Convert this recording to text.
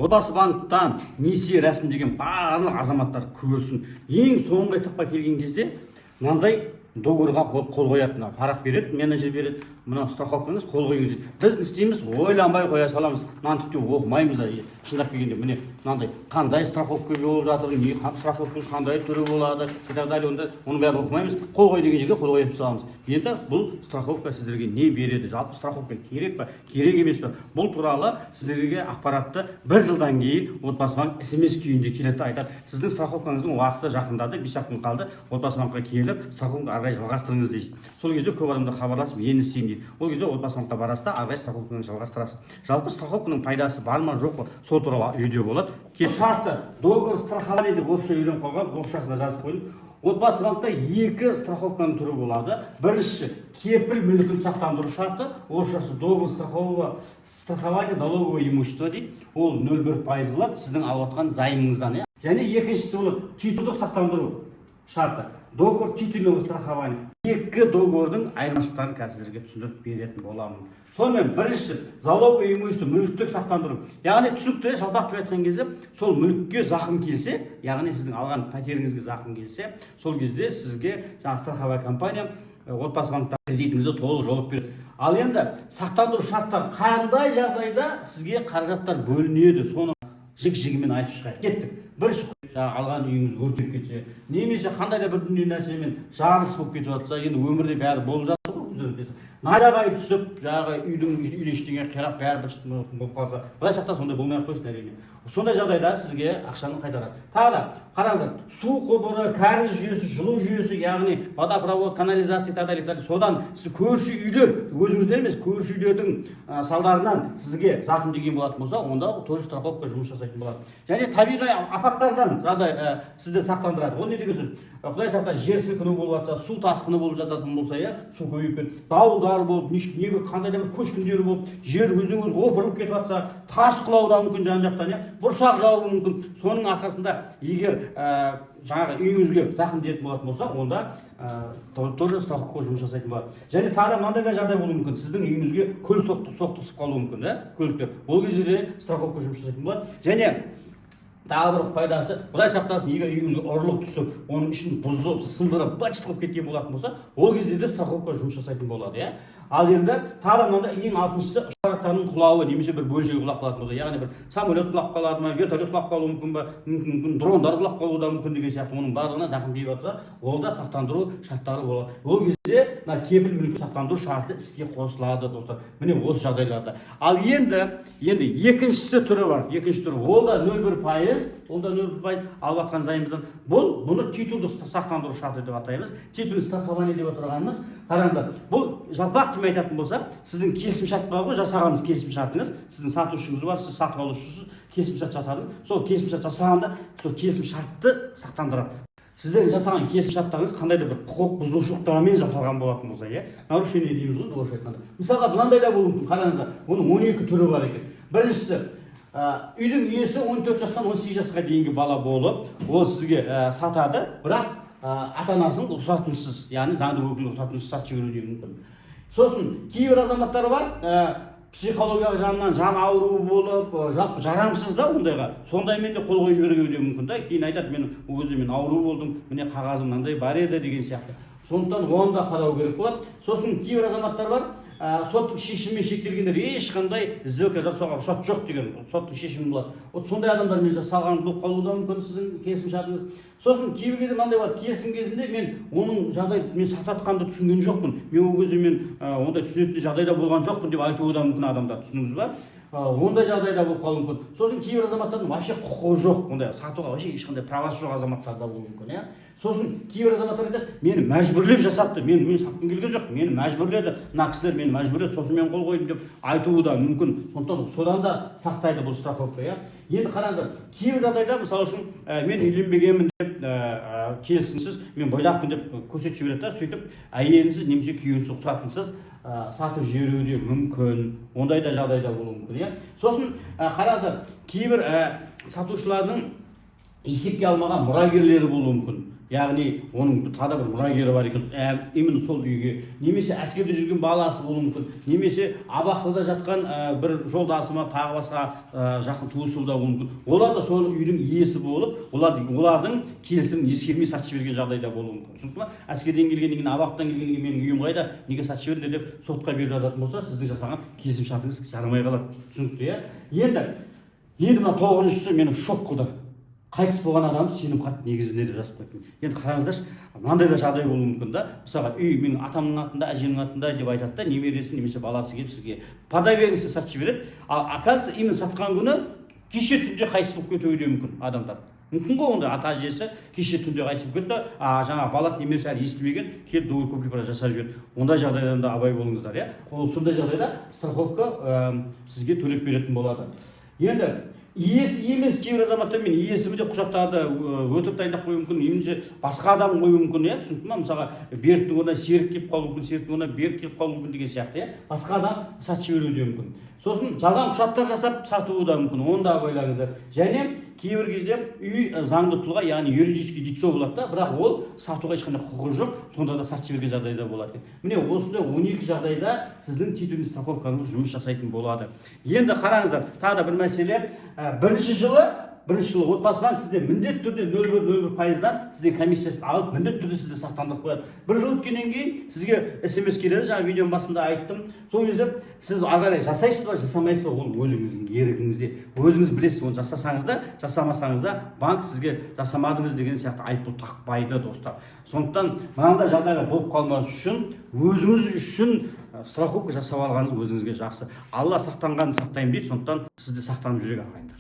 Отбасы банктан несие рәсімдеген барлық азаматтар көрсін. Ең соңғы этапқа келген кезде мынандай договорға қол қоятын, парақ береді, менеджер береді, мына страховкаңыз қол қойыңыз. Біз не істейміз, ойланбай қоя саламыз. Мынаны тіпті оқымаймыз. Шындап келгенде міне мынандай қандай страховка болып жатыр, не страховка қандай түрі болады, и так далее. Оны бәрін оқымаймыз. Қол қой деген жерге қол қойып саламыз. Енді бұл страховка сіздерге не береді? Жалпы страховка керек па, керек емес па? Бұл туралы сіздерге ақпаратты бір жылдан кейін Отбасы банк SMS күйінде келеді, айтады. Сіздің страховкаңыздың уақыты жақындады, 5 күн қалды. Отбасы банкқа келіп, страховканы ары қарай жалғастырыңыз дейді. Сол кезде көп адамдар хабарласып, енді істеймін дейді. Ол кезде Отбасы банкқа барасыз да, ары қарай страховканы жалғастырасыз. Жалпы страховканың пайдасы бар ма, жоқ па? Сол туралы видео болады. Шарты договор страхования деп орысша үйреніп қалған, орысшасына жазып қойдым. Отбасы банкта екі страховканың түрі болады. Бірінші кепіл мүлкін сақтандыру шарты, орысшасы договор страхования залогового имущества дейді. Ол 0,1% болады сіздің алып отқан займыңыздан. Және екіншісі болады титулдық сақтандыру шарты. Договор титульного страхования. Екі договордың айырмашылықтарын қазірге түсіндіріп беретін боламын. Сонымен бірінші залоговое имущество мүліктік сақтандыру. Яғни түсінікті жалпақ деп айтқан кезде сол мүлікке зақым келсе, яғни сіздің алған пәтеріңізге зақым келсе, сол кезде сізге страховая компания Отбасы банкта кредитіңізді толық жауап береді. Ал енді сақтандыру шарттары қандай жағдайда сізге қаражаттар бөлінеді, соны жік-жігімен айтып шығайық. Кеттік. Бірінші алған үйіңіз өртеп кетсе, немесе қандай да бір дүние нәрсемен жарылыс болып кетіп жатса, енді өмірде бәрі болып жатыр ғой. Найзағай түсіп, үйдің ештеңе қирап, бәрі бір болып қалса, былай сақтан сондай болмай ақ қойсын әрине. Сондай жағдайда сізге ақшаны қайтарады. Тағы да қараңыздар, су құбыры, кәріз жүйесі, жылу жүйесі, яғни водопровод, канализация и содан сіз көрші үйлер, өзіңізден емес, көрші үйлердің салдарынан сізге зақым деген болатын болса, онда тоже страховка жұмыс жасайтын болады. Және табиғи апаттардан жағдай сізді сақтандырады. Ол не деген сөз? Құдай сақтасын, жер сілкіну болып жатса, су тасқыны болып жататын болса, су көбейіп кетіп, дауылдар болып, қандай да бір көшкіндер болып, жер өзінен-өзі опырылып кетіп жатса, тас құлауы да мүмкін жан-жақтан, бұршақ жауы мүмкін. Соның арқасында егер жаңағы үйіңізге зақым тиетін болатын болса, онда тоже страховка жұмыс жасайтын болады. Және тағы мынандай да жағдай болуы мүмкін. Сіздің үйіңізге көл соқтығысып қалуы мүмкін, көліктер. Ол кезде де страховка жұмыс жасайтын болады. Және тағы бір пайдасы, Құдай сақтасын, егер үйіңізге ұрлық түсіп, оның ішін бұзып, сындырып, бачыт қылып кеткен болатын болса, ол кезде де страховка жұмыс жасайтын болады. Ал енді тағы мынандай ең алтыншысы ғимараттардың құлауы, немесе бір бөлшегі құлап қалатын болса, яғни бір самолет құлап қалады ма, вертолет құлап қалуы мүмкін ба, мүмкін дрондар құлап қалуы да мүмкін деген сияқты, оның барлығына зақым тиіп жатса, ол да сақтандыру шарттары болады. Ол кезде кепіл мүлкі сақтандыру шарты іске қосылады, достар. Міне осы жағдайларда. Ал енді екіншісі түрі бар. Екінші түрі, ол да 0,1%, ол да 0,1% алып жатқан займымыздан. Бұны титулдық сақтандыру шарты деп атаймыз. Титулдық страхование деп отырғанымыз. Қараңдар, бұл жалпақ деп айтатын болса, сіздің келісімшарт бар ғой, жасағаныңыз келісімшартыңыз, сіздің сатушыңыз бар, сіз сатып алушысыз, келісімшарт жасадыңыз. Сол келісімшарт жасағанда, сол келісімшартты сақтандырады. Сіздердің жасаған келісімшарттарыңыз қандай да бір құқық бұзушылықтармен жасалған болатын болса, нарушение дейміз ғой, орысша айтқанда. Мысалға, мынандай да болуы мүмкін. Қараңыздар, оның 12 түрі бар екен. Біріншісі, үйдің иесі 14 жастан 18 жасқа дейінгі бала болып, ол сізге сатады, бірақ ата-анасының рұқсатынсыз, яғни заңды өкілдің рұқсатынсыз сатып жіберу деуі мүмкін. Сосын кейбір азаматтар бар, психологиялық жағынан жан ауруы болып, жалпы жарамсыз да ондайға. Сондаймен де қол қойып жіберуге мүмкін да. Кейін айтады, мен ауру болдым, міне қағазым мынандай бар еді деген сияқты. Сондықтан оны да қарау керек болады. Сосын кейбір азаматтар бар, соттың шешімімен шектелгендер ешқандай сделка жасауға рұқсат жоқ деген соттың шешімі болады. Сондай адамдармен жасалған болып қалуы да мүмкін сіздің келісімшартыңыз. Сосын кейбір кезде мынандай болады, келісім кезінде мен оның жағдайды сататқанды түсінген жоқпын. Мен ол кезде ондай түсінетін жағдайда болған жоқпын деп айтуы да мүмкін адамдар, түсініңіз ба? Ондай жағдайда болып қалуы мүмкін. Сосын кейбір азаматтардың вообще құқығы жоқ, ондай сатуға вообще ешқандай правасы жоқ азаматтар да болуы мүмкін, Сосын кейбір азаматтар айтады, мені мәжбүрлеп жасатты, мен сатқым келген жоқ, мені мәжбүрледі, мына кісілер мені мәжбүрледі, сосын мен қол қойдым деп айтуы да мүмкін. Сондықтан содан да сақтайды бұл страховка, Енді қараңыздар, кейбір жағдайда, мысалы үшін, мен үйленбегенмін деп келісімсіз, мен бойдақпын деп көрсетіп жібереді, сөйтіп әйелінсіз немесе күйеуінсіз рұқсатынсыз сатып жіберуі де мүмкін. Ондай да жағдайда болуы мүмкін, Сосын қараңыздар, кейбір сатушылардың есепке алмаған мұрагерлері болуы мүмкін. Яғни оның тағы бір мұрагері бар екен, именно сол үйге, немесе әскерде жүрген баласы болуы мүмкін, немесе абақтыда жатқан бір жолдасы ма, тағы басқа жақын туысы да болуы мүмкін. Олар да сол үйдің иесі болып, олардың келісімін ескермей сатып жіберген жағдайда болуы мүмкін. Түсінікті ма? Әскерден келгеннен кейін, абақтыдан келгеннен кейін менің үйім қайда, неге сатып жіберді деп сотқа беріп жататын болса, сіздің жасаған келісім шартыңыз жарамай қалады. Түсінікті, иә? Енді мына 9-шысы мені шок қылды. Қайтыс болған адам сенім хат негізінде деп жазып қойыппын. Енді қараңыздаршы, мынандай да жағдай болуы мүмкін да. Мысалға, үй менің атамның атында, әжемнің атында деп айтады да, немересі немесе баласы келіп сізге по доверенности сатып жібереді. Ал оказывается, именно сатқан күні кеше түнде қайтыс болып кетуі де мүмкін адамдар. Мүмкін ғой онда ата әжесі кеше түнде қайтыс болып кетті, жаңағы баласы немересі әлі естімеген, келіп договор купли-продажа жасап жіберді. Ондай жағдайдан да абай болыңыздар, иә. Сондай жағдайда страховка сізге төлеп беретін болады. Енді иесі емес кейбір азаматтар мен иесі де құжаттарды өтірік дайындап қоюы мүмкін, немесе басқа адам қоюы мүмкін, иә, түсінікті ма? Мысалға, Беріктің орнына Серік келіп қалуы мүмкін, Серіктің орнына Берік келіп қалуы мүмкін деген сияқты, иә. Басқа адам сатып жіберуі де мүмкін. Сосын жалған құжаттар жасап сатуы да мүмкін, оны да ойлаңыздар. Және кейбір кезде үй заңды тұлға, яғни юридический лицо болады да, бірақ ол сатуға ешқандай құқығы жоқ, сонда да сатып жіберген жағдайда болады. Міне осындай 12 жағдайда сіздің титульный страховкаңыз жұмыс жасайтын болады. Енді қараңыздар, тағы да бір мәселе, бірінші жылы отбасы банк сізде міндетті түрде 0,01%-дан сізде комиссиясын алып, міндетті түрде сізде сақтандырып қояды. Бір жыл өткеннен кейін сізге SMS келеді, жаңа видеоның басында айттым. Сол кезде сіз ары қарай жасайсыз ба, жасамайсыз ба, ол өзіңіздің еркіңізде. Өзіңіз білесіз, оны жасасаңыз да, жасамасаңыз да, банк сізге жасамадыңыз деген сияқты айыппұл тақпайды, достар. Сондықтан мынандай жағдайға болып қалмас үшін, өзіңіз үшін страховка жасап алғаныңыз өзіңізге жақсы. Алла сақтанғанын сақтаймын дейді, сондықтан сізді сақтанып жүрек ағайындар.